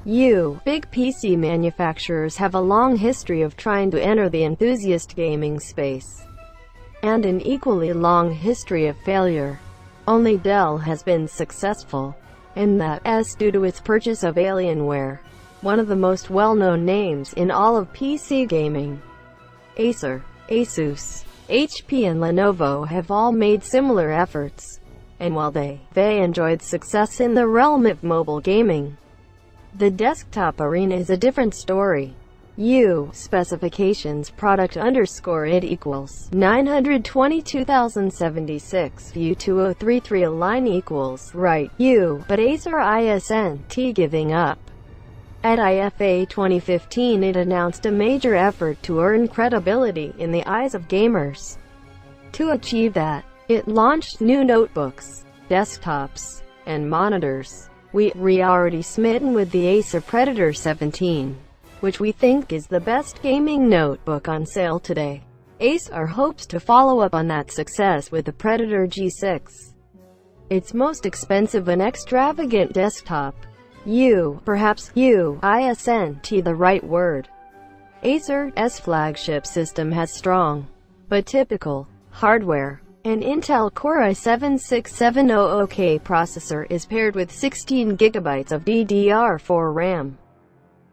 Big PC manufacturers have a long history of trying to enter the enthusiast gaming space, and an equally long history of failure. Only Dell has been successful, and that's due to its purchase of Alienware, one of the most well-known names in all of PC gaming. Acer, Asus, HP and Lenovo have all made similar efforts, and while they enjoyed success in the realm of mobile gaming, the desktop arena is a different story. Specifications product _it equals 922,076 U2033 line equals right but Acer isn't giving up. At IFA 2015 it announced a major effort to earn credibility in the eyes of gamers. To achieve that, it launched new notebooks, desktops, and monitors. We're already smitten with the Acer Predator 17, which we think is the best gaming notebook on sale today. Acer hopes to follow up on that success with the Predator G6, its most expensive and extravagant desktop. Perhaps isn't the right word. Acer's flagship system has strong, but typical, hardware. An Intel Core i7-6700K processor is paired with 16 GB of DDR4 RAM,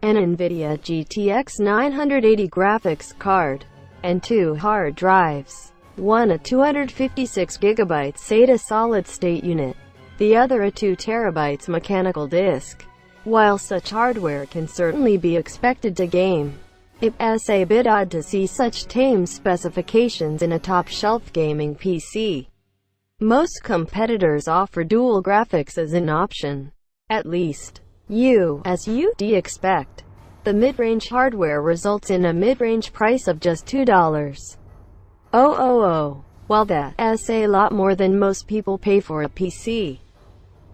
an NVIDIA GTX980 graphics card, and 2 hard drives, one a 256 GB SATA solid-state unit, the other a 2 TB mechanical disk. While such hardware can certainly be expected to game, it's a bit odd to see such tame specifications in a top-shelf gaming PC. Most competitors offer dual graphics as an option. At least, as you'd expect, the mid-range hardware results in a mid-range price of just $2,000. While that's a lot more than most people pay for a PC.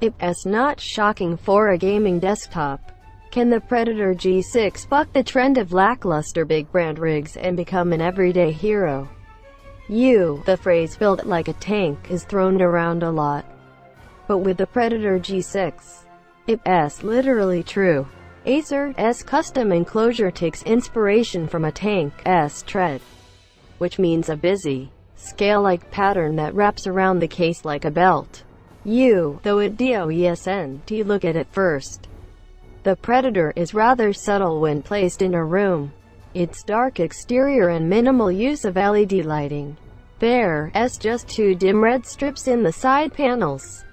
It's not shocking for a gaming desktop. Can the Predator G6 buck the trend of lackluster big brand rigs and become an everyday hero? The phrase "built like a tank" is thrown around a lot, but with the Predator G6, it's literally true. Acer's custom enclosure takes inspiration from a tank's tread, which means a busy, scale-like pattern that wraps around the case like a belt. Though it doesn't look at first, the Predator is rather subtle when placed in a room. Its dark exterior and minimal use of LED lighting, there's just 2 dim red strips in the side panels,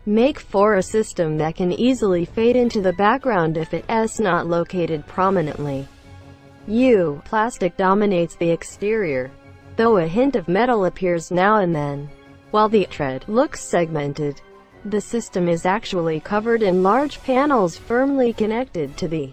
make for a system that can easily fade into the background if it's not located prominently. Plastic dominates the exterior, though a hint of metal appears now and then. While the tread looks segmented, the system is actually covered in large panels firmly connected to the